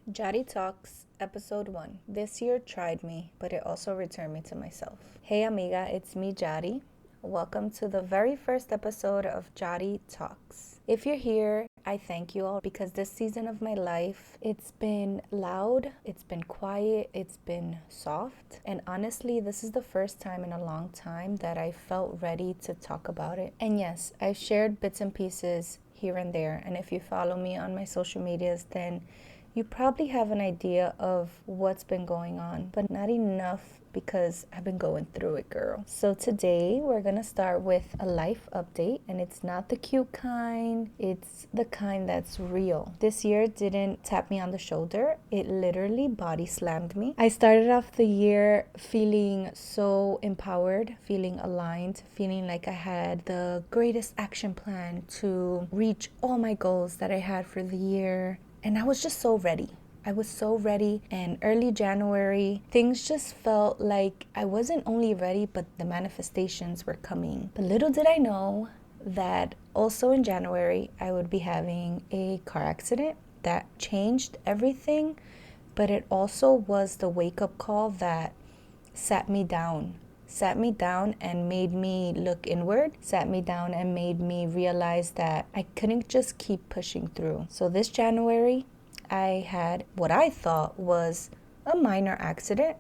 Jarii Talks, Episode 1. This year tried me, but it also returned me to myself. Hey amiga, it's me Jarii. Welcome to the very first episode of Jarii Talks. If you're here, I thank you all because this season of my life, it's been loud, it's been quiet, it's been soft. And honestly, this is the first time in a long time that I felt ready to talk about it. And yes, I've shared bits and pieces here and there. And if you follow me on my social medias, then you probably have an idea of what's been going on, but not enough because I've been going through it, girl. So today we're gonna start with a life update, and it's not the cute kind, it's the kind that's real. This year didn't tap me on the shoulder, it literally body slammed me. I started off the year feeling so empowered, feeling aligned, feeling like I had the greatest action plan to reach all my goals that I had for the year. And I was just so ready. I was so ready. And early January, things just felt like I wasn't only ready, but the manifestations were coming. But little did I know that also in January, I would be having a car accident that changed everything. But it also was the wake-up call that sat me down and made me look inward, sat me down and made me realize that I couldn't just keep pushing through. So this January, I had what I thought was a minor accident.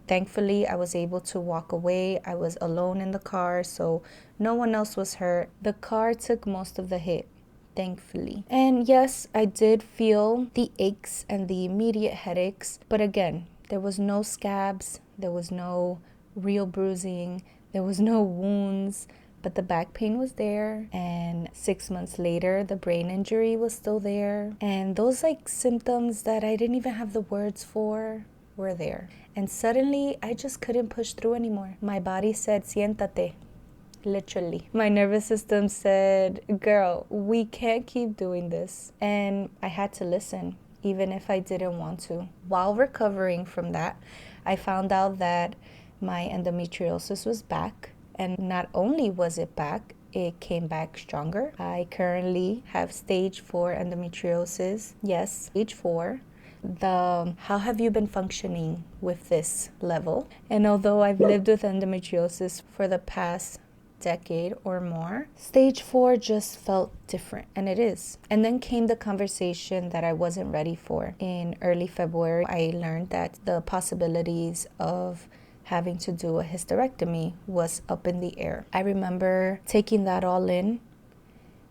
Thankfully, I was able to walk away. I was alone in the car, so no one else was hurt. The car took most of the hit, thankfully. And yes, I did feel the aches and the immediate headaches, but again, there was no scabs, there was no real bruising, there was no wounds, but the back pain was there. And 6 months later, the brain injury was still there. And those symptoms that I didn't even have the words for were there. And suddenly, I just couldn't push through anymore. My body said, siéntate. Literally. My nervous system said, girl, we can't keep doing this. And I had to listen, even if I didn't want to. While recovering from that, I found out that my endometriosis was back. And not only was it back, it came back stronger. I currently have stage 4 endometriosis. Yes, stage 4. How have you been functioning with this level? And although I've lived with endometriosis for the past decade or more, stage 4 just felt different, and it is. And then came the conversation that I wasn't ready for. In early February, I learned that the possibilities of having to do a hysterectomy was up in the air. I remember taking that all in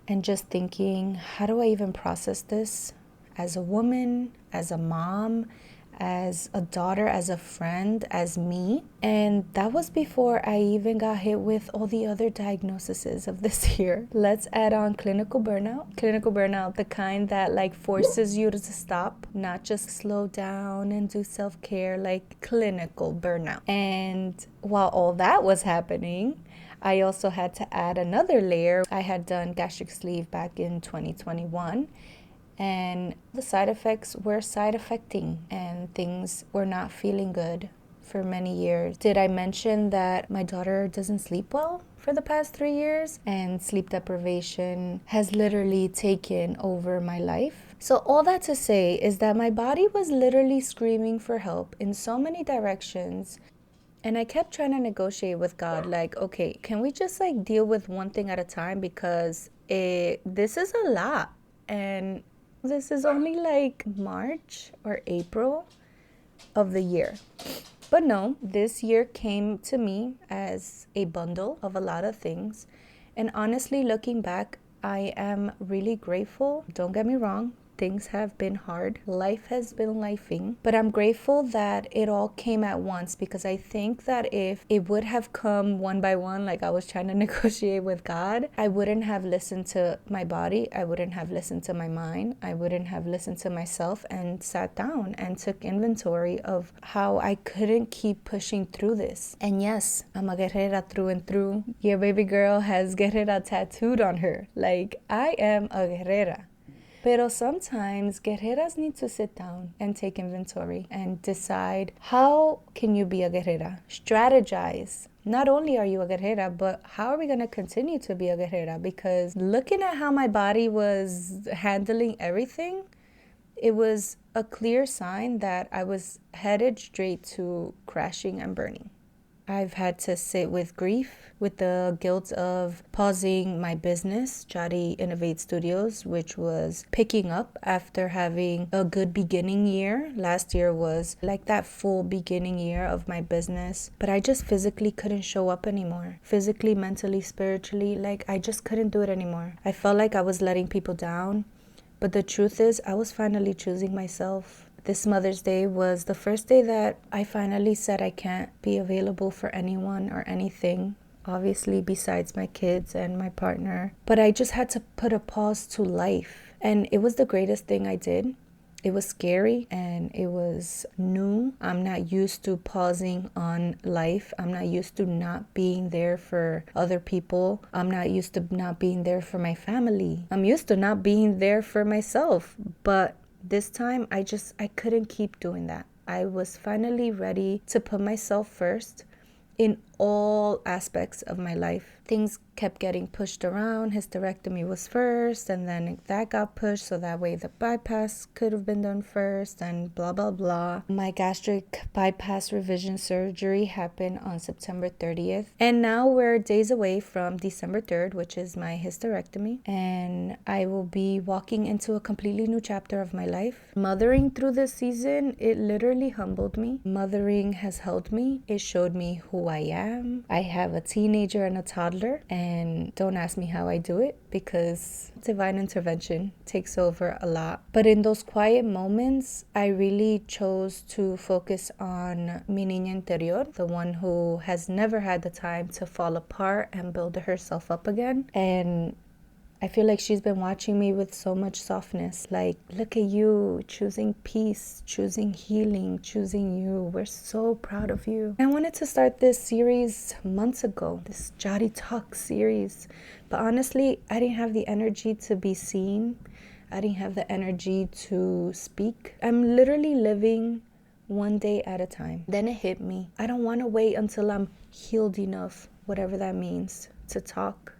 and just thinking, how do I even process this as a woman, as a mom, as a daughter, as a friend, as me? And that was before I even got hit with all the other diagnoses of this year. Let's add on clinical burnout. Clinical burnout, the kind that forces you to stop, not just slow down and do self-care, clinical burnout. And while all that was happening, I also had to add another layer. I had done gastric sleeve back in 2021. And the side effects were side affecting, and things were not feeling good for many years. Did I mention that my daughter doesn't sleep well for the past 3 years? And sleep deprivation has literally taken over my life. So all that to say is that my body was literally screaming for help in so many directions. And I kept trying to negotiate with God, okay, can we just deal with one thing at a time? Because this is a lot. And this is only March or April of the year. But no, this year came to me as a bundle of a lot of things. And honestly, looking back, I am really grateful. Don't get me wrong. Things have been hard. Life has been lifing. But I'm grateful that it all came at once, because I think that if it would have come one by one, like I was trying to negotiate with God, I wouldn't have listened to my body. I wouldn't have listened to my mind. I wouldn't have listened to myself and sat down and took inventory of how I couldn't keep pushing through this. And yes, I'm a guerrera through and through. Your baby girl has guerrera tattooed on her. I am a guerrera. Pero sometimes guerreras need to sit down and take inventory and decide, how can you be a guerrera? Strategize. Not only are you a guerrera, but how are we going to continue to be a guerrera? Because looking at how my body was handling everything, It was a clear sign that I was headed straight to crashing and burning. I've had to sit with grief, with the guilt of pausing my business, Jarii Innovate Studios, which was picking up after having a good beginning year. Last year was like that full beginning year of my business, but I just physically couldn't show up anymore. Physically, mentally, spiritually, like I just couldn't do it anymore. I felt like I was letting people down, but the truth is I was finally choosing myself. This Mother's Day was the first day that I finally said I can't be available for anyone or anything, obviously besides my kids and my partner. But I just had to put a pause to life. And it was the greatest thing I did. It was scary and it was new. I'm not used to pausing on life. I'm not used to not being there for other people. I'm not used to not being there for my family. I'm used to not being there for myself. But this time, I couldn't keep doing that. I was finally ready to put myself first in all aspects of my life. Things kept getting pushed around. Hysterectomy was first, and then that got pushed, so that way the bypass could have been done first, and blah, blah, blah. My gastric bypass revision surgery happened on September 30th, and now we're days away from December 3rd, which is my hysterectomy, and I will be walking into a completely new chapter of my life. Mothering through this season, it literally humbled me. Mothering has held me. It showed me who I am. I have a teenager and a toddler, and don't ask me how I do it because divine intervention takes over a lot. But in those quiet moments, I really chose to focus on mi niña interior, the one who has never had the time to fall apart and build herself up again. And I feel like she's been watching me with so much softness. Like, look at you, choosing peace, choosing healing, choosing you. We're so proud of you. I wanted to start this series months ago, this Jarii Talks series. But honestly, I didn't have the energy to be seen. I didn't have the energy to speak. I'm literally living one day at a time. Then it hit me. I don't want to wait until I'm healed enough, whatever that means, to talk.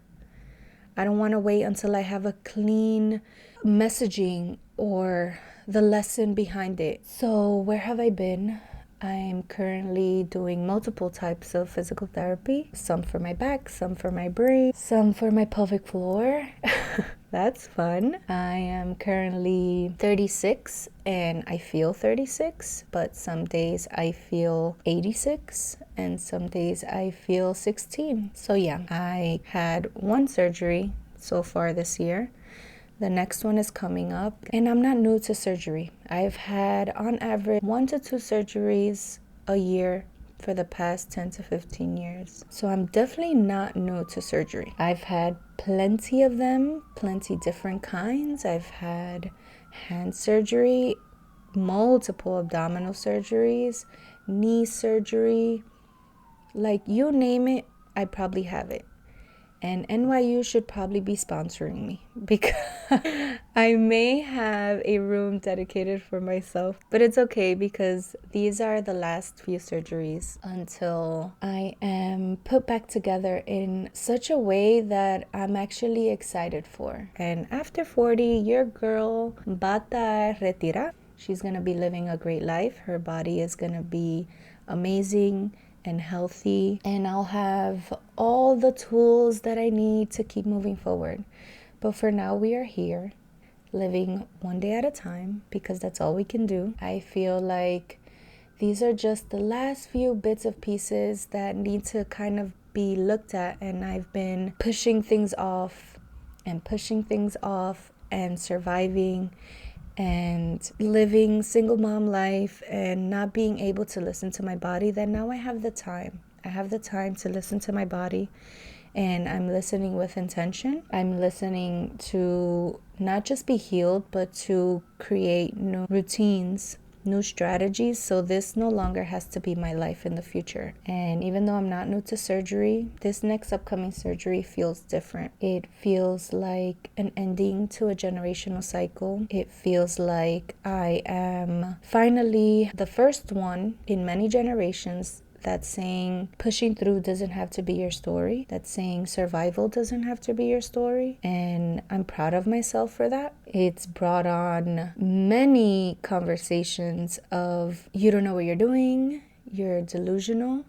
I don't want to wait until I have a clean messaging or the lesson behind it. So where have I been? I'm currently doing multiple types of physical therapy. Some for my back, some for my brain, some for my pelvic floor. That's fun. I am currently 36 and I feel 36, but some days I feel 86 and some days I feel 16. So yeah, I had one surgery so far this year. The next one is coming up, and I'm not new to surgery. I've had on average 1 to 2 surgeries a year for the past 10 to 15 years. So I'm definitely not new to surgery. I've had plenty of them, plenty different kinds. I've had hand surgery, multiple abdominal surgeries, knee surgery, like you name it, I probably have it. And NYU should probably be sponsoring me because I may have a room dedicated for myself. But it's okay because these are the last few surgeries until I am put back together in such a way that I'm actually excited for. And after 40, your girl bata retira. She's going to be living a great life. Her body is going to be amazing and healthy, and I'll have all the tools that I need to keep moving forward. But for now, we are here living one day at a time because that's all we can do. I feel like these are just the last few bits of pieces that need to kind of be looked at, and I've been pushing things off and surviving and living single mom life and not being able to listen to my body. Then now I have the time. I have the time to listen to my body, and I'm listening with intention. I'm listening to not just be healed, but to create new routines, new strategies, so this no longer has to be my life in the future. And even though I'm not new to surgery, this next upcoming surgery feels different. It feels like an ending to a generational cycle. It feels like I am finally the first one in many generations that's saying pushing through doesn't have to be your story, that's saying survival doesn't have to be your story. And I'm proud of myself for that. It's brought on many conversations of you don't know what you're doing, you're delusional,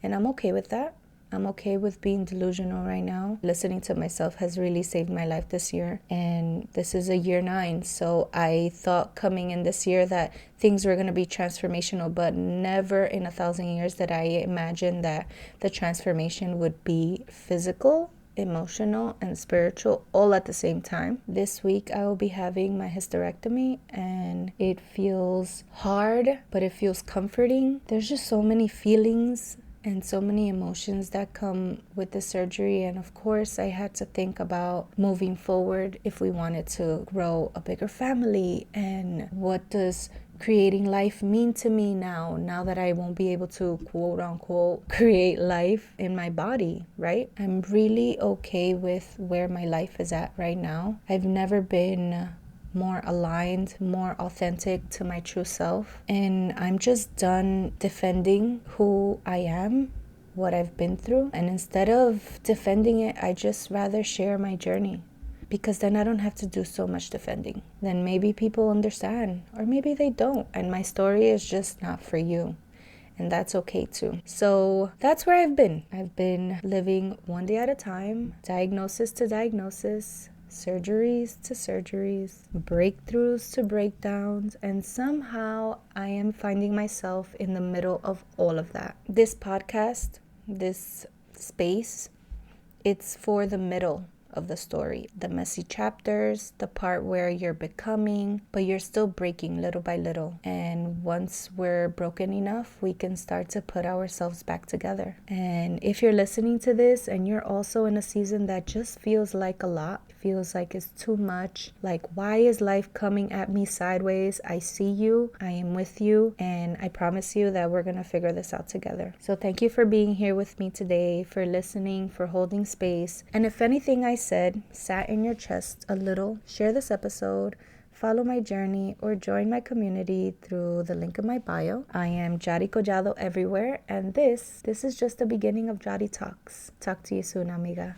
and I'm okay with that. I'm okay with being delusional right now. Listening to myself has really saved my life this year. And this is a year 9. So I thought coming in this year that things were going to be transformational, but never in 1,000 years did I imagine that the transformation would be physical, emotional, and spiritual all at the same time. This week I will be having my hysterectomy, and it feels hard, but it feels comforting. There's just so many feelings and so many emotions that come with the surgery. And of course, I had to think about moving forward if we wanted to grow a bigger family. And what does creating life mean to me now that I won't be able to quote unquote create life in my body, right? I'm really okay with where my life is at right now. I've never been more aligned, more authentic to my true self. And I'm just done defending who I am, what I've been through. And instead of defending it, I just rather share my journey, because then I don't have to do so much defending. Then maybe people understand, or maybe they don't. And my story is just not for you. And that's okay too. So that's where I've been. I've been living one day at a time, diagnosis to diagnosis, surgeries to surgeries, breakthroughs to breakdowns, and somehow I am finding myself in the middle of all of that. This podcast, this space, it's for the middle of the story, the messy chapters, the part where you're becoming, but you're still breaking little by little. And once we're broken enough, we can start to put ourselves back together. And if you're listening to this and you're also in a season that just feels like a lot, feels like it's too much, like why is life coming at me sideways? I see you, I am with you, and I promise you that we're gonna figure this out together. So thank you for being here with me today, for listening, for holding space. And if anything I said sat in your chest a little, share this episode, follow my journey, or join my community through the link in my bio. I am Jarii Collado everywhere, and this is just the beginning of Jarii Talks. Talk to you soon, amiga.